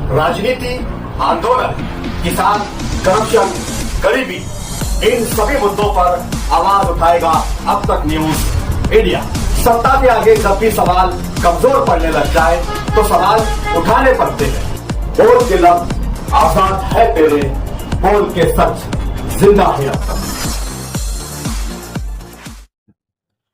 राजनीति, आंदोलन, किसान, करप्शन, गरीबी, इन सभी मुद्दों पर आवाज उठाएगा अब तक न्यूज इंडिया। सत्ता के आगे जब भी सवाल कमजोर पड़ने लग जाए तो सवाल उठाने पड़ते हैं। बोल के लफ्ज आजाद है तेरे, बोल के सच जिंदा है अब तक।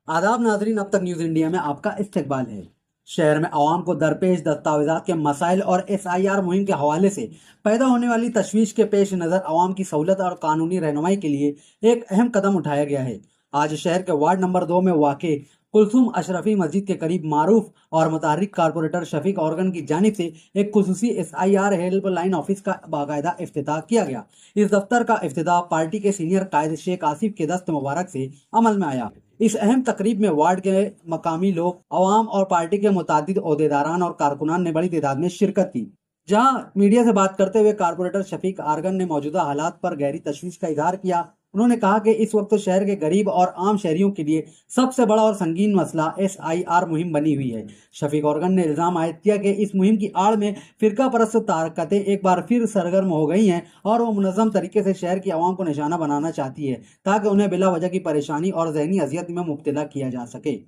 आदाब नाजरीन, अब तक न्यूज इंडिया में आपका इस्तकबाल है। शहर में आवाम को दरपेश दस्तावेजात के मसाइल और SIR मुहिम के हवाले से पैदा होने वाली तशवीश के पेश नज़र आवाम की सहूलत और कानूनी रहनुमाई के लिए एक अहम कदम उठाया गया है। आज शहर के वार्ड नंबर 2 में वाक़े कुलसुम अशरफी मस्जिद के करीब मारूफ और मुतारिक कारपोरेटर शफीक ऑर्गन की जानिब से एक खुसूसी SIR हेल्पलाइन ऑफिस का बाकायदा इफ्तिताह किया गया। इस दफ्तर का इफ्तिताह पार्टी के सीनियर कायद शेख आसिफ के दस्त मुबारक से अमल में आया। इस अहम तकरीब में वार्ड के मकामी लोग, अवाम और पार्टी के मुतादिद ओहदेदारान और कारकुनान ने बड़ी तादाद में शिरकत की। जहां मीडिया से बात करते हुए कारपोरेटर शफीक आर्गन ने मौजूदा हालात पर गहरी तशवीश का इजहार किया। उन्होंने कहा कि इस वक्त शहर के गरीब और आम शहरियों के लिए सबसे बड़ा और संगीन मसला SIR मुहिम बनी हुई है। शफीक ऑर्गन ने इल्जाम आयद किया कि इस मुहिम की आड़ में फिरका परस्त ताकतें एक बार फिर सरगर्म हो गई हैं और वो मुनज़्ज़म तरीके से शहर की आवाम को निशाना बनाना चाहती है ताकि उन्हें बिला वजह की परेशानी और जहनी अजियत में मुब्तला किया जा सके।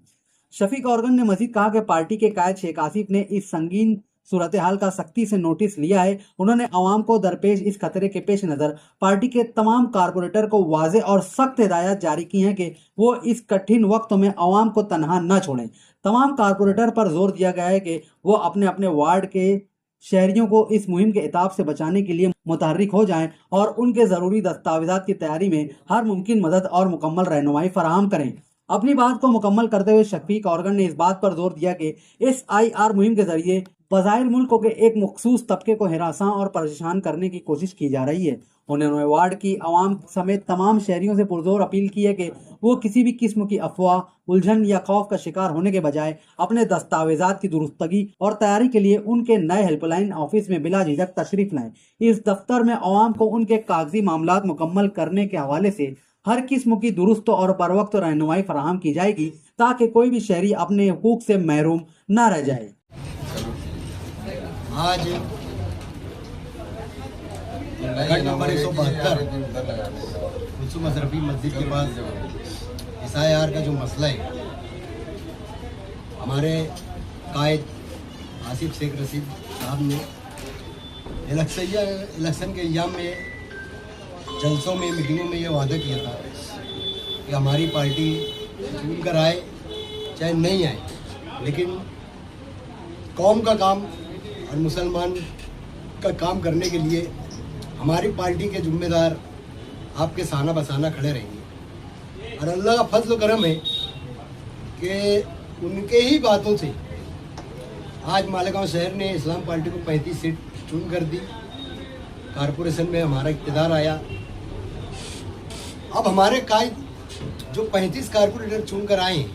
शफीक ऑर्गन ने मजीद कहा कि पार्टी के कायद शेख आसिफ ने इस संगीन सूरत हाल का सख्ती से नोटिस लिया है। उन्होंने आवाम को दरपेश इस खतरे के पेश नज़र पार्टी के तमाम कारपोरेटर को वाज़े और सख्त हिदायत जारी की हैं कि वो इस कठिन वक्त में आवाम को तनहा न छोड़ें। तमाम कारपोरेटर पर जोर दिया गया है कि वो अपने अपने वार्ड के शहरियों को इस मुहिम के इताब से बचाने के लिए मुतहर्रिक हो जाएं और उनके ज़रूरी दस्तावेजात की तैयारी में हर मुमकिन मदद और मुकम्मल रहनुमाई फराहम करें। अपनी बात को मुकम्मल करते हुए शफीक ऑर्गन ने इस बात पर जोर दिया कि SIR मुहिम के जरिए बज़ाहिर मुल्क के एक मखसूस तबके को हिरासां और परेशान करने की कोशिश की जा रही है। उन्होंने वार्ड की आवाम समेत तमाम शहरियों से पुरजोर अपील की है कि वो किसी भी किस्म की अफवाह, उलझन या खौफ का शिकार होने के बजाय अपने दस्तावेजात की दुरुस्तगी और तैयारी के लिए उनके नए हेल्पलाइन ऑफिस में बिला झिझक तशरीफ लाएं। इस दफ्तर में आवाम को उनके कागजी मामलात मुकम्मल करने के हवाले से हर किस्म की दुरुस्त और बरवक्त रहनुमाई फराहम की जाएगी ताकि कोई भी शहरी अपने हुकूक से महरूम न रह जाए। आज गढ़ नंबर 172 कुलसुम अशरफी मस्जिद के पास SIR का जो मसला है, हमारे कायद आसिफ शेख रशीद साहब ने इलेक्शन के एग्जाम में, जलसों में, मीटिंगों में ये वादा किया था कि हमारी पार्टी चुन कर आए चाहे नहीं आए, लेकिन कौम का काम और मुसलमान का काम करने के लिए हमारी पार्टी के जिम्मेदार आपके साना बसाना खड़े रहेंगे। और अल्लाह का फजल करम है कि उनके ही बातों से आज मालेगांव शहर ने इस्लाम पार्टी को 35 सीट चुन कर दी। कारपोरेशन में हमारा इक़्तिदार आया। अब हमारे कायद जो 35 कारपोरेटर चुन कर आए,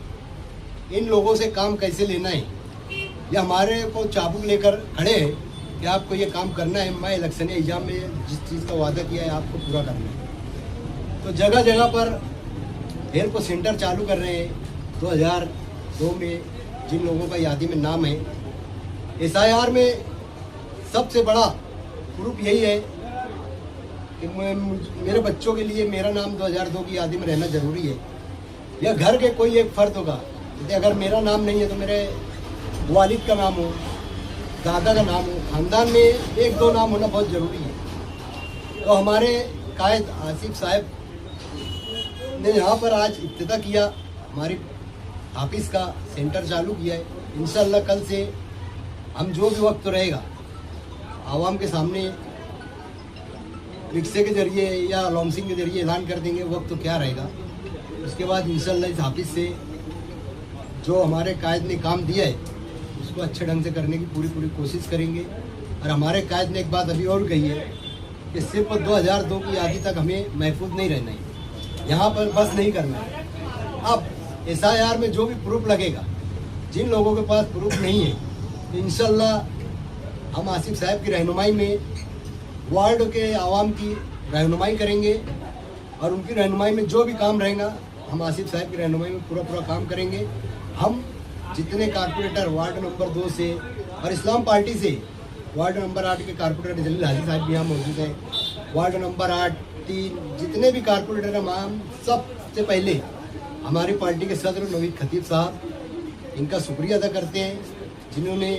इन लोगों से काम कैसे लेना है, या हमारे को चाबुक लेकर खड़े हैं कि आपको ये काम करना है। मैं इलेक्शन एग्जाम में जिस चीज़ का वादा किया है आपको पूरा करना है। तो जगह जगह पर हेल्प सेंटर चालू कर रहे हैं। 2002 में जिन लोगों का यादी में नाम है, SIR में सबसे बड़ा प्रूफ यही है कि मेरे बच्चों के लिए मेरा नाम 2002 की यादी में रहना ज़रूरी है। या घर के कोई एक फ़र्द होगा, जैसे अगर मेरा नाम नहीं है तो मेरे वालिद का नाम हो, दादा का नाम हो, ख़ानदान में 1-2 नाम होना बहुत ज़रूरी है। तो हमारे कायद आसिफ साहब ने यहाँ पर आज इफ्तिताह किया, हमारी ऑफिस का सेंटर चालू किया है। इंशाअल्लाह कल से हम जो भी वक्त रहेगा आवाम के सामने रिक्शे के ज़रिए या लॉन्चिंग के ज़रिए ऐलान कर देंगे वक्त तो क्या रहेगा। उसके बाद इंशाअल्लाह इस ऑफिस से जो हमारे कायद ने काम दिया है उसको अच्छे ढंग से करने की पूरी कोशिश करेंगे। और हमारे कायद ने एक बात अभी और कही है कि सिर्फ 2002 की यादी तक हमें महफूज नहीं रहना है, यहाँ पर बस नहीं करना है। अब SIR में जो भी प्रूफ लगेगा, जिन लोगों के पास प्रूफ नहीं है, तो इंशाअल्लाह हम आसिफ साहब की रहनुमाई में वार्ड के आवाम की रहनुमाई करेंगे और उनकी रहनुमाई में जो भी काम रहेगा हम आसिफ साहब की रहनुमाई में पूरा काम करेंगे। हम जितने कारपोरेटर वार्ड नंबर 2 से और इस्लाम पार्टी से वार्ड नंबर 8 के कारपोरेटर जलील हाजी साहब भी यहाँ मौजूद हैं। वार्ड नंबर 8, 3 जितने भी कारपोरेटर हैं वहाँ सबसे पहले हमारी पार्टी के सदर नवीद खतीब साहब, इनका शुक्रिया अदा करते हैं जिन्होंने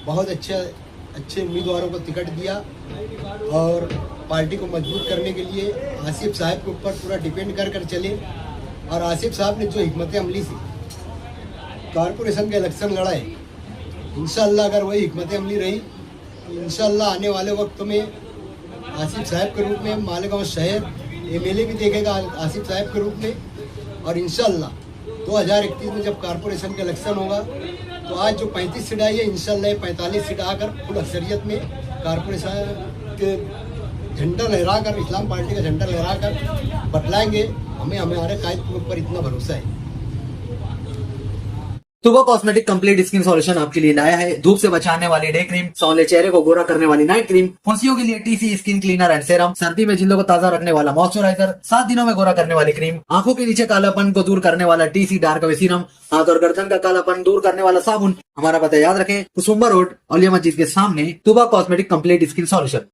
बहुत अच्छे उम्मीदवारों को टिकट दिया और पार्टी को मजबूत करने के लिए आसिफ साहब के ऊपर पूरा डिपेंड कर चले। और आसिफ साहब ने जो हिकमत अमली से कारपोरेशन के इलेक्शन लड़ा है, इंशाल्लाह अगर वही हिकमत अमली रही तो इंशाल्लाह आने वाले वक्त में आसिफ साहब के रूप में मालेगांव शहर एमएलए भी देखेगा आसिफ साहब के रूप में। और इंशाल्लाह 2031 में जब कारपोरेशन का इलेक्शन होगा तो आज जो 35 सीट आई है इंशाल्लाह 45 सीट आकर फुल अक्सरियत में कारपोरेशन के झंडा लहराकर, इस्लाम पार्टी का झंडा लहराकर बतलाएंगे। हमें हमारे कायद के ऊपर इतना भरोसा है। तुबा कॉस्मेटिक कंप्लीट स्किन सॉल्यूशन आपके लिए लाया है धूप से बचाने वाली डे क्रीम, सौंदर्य चेहरे को गोरा करने वाली नाइट क्रीम, फुंसियों के लिए TC skin cleaner and serum, सर्दी में जिल्दों को ताजा रखने वाला मॉइस्चराइजर, 7 दिनों में गोरा करने वाली क्रीम, आंखों के नीचे कालापन को दूर करने वाला टीसी डार्क वे सीरम, हाथ और गर्दन का कालापन दूर करने वाला साबुन। हमारा पता याद रखें, कुसुम्बा रोड, औलिया मस्जिद के सामने, तुबा कॉस्मेटिक कंप्लीट स्किन सॉल्यूशन।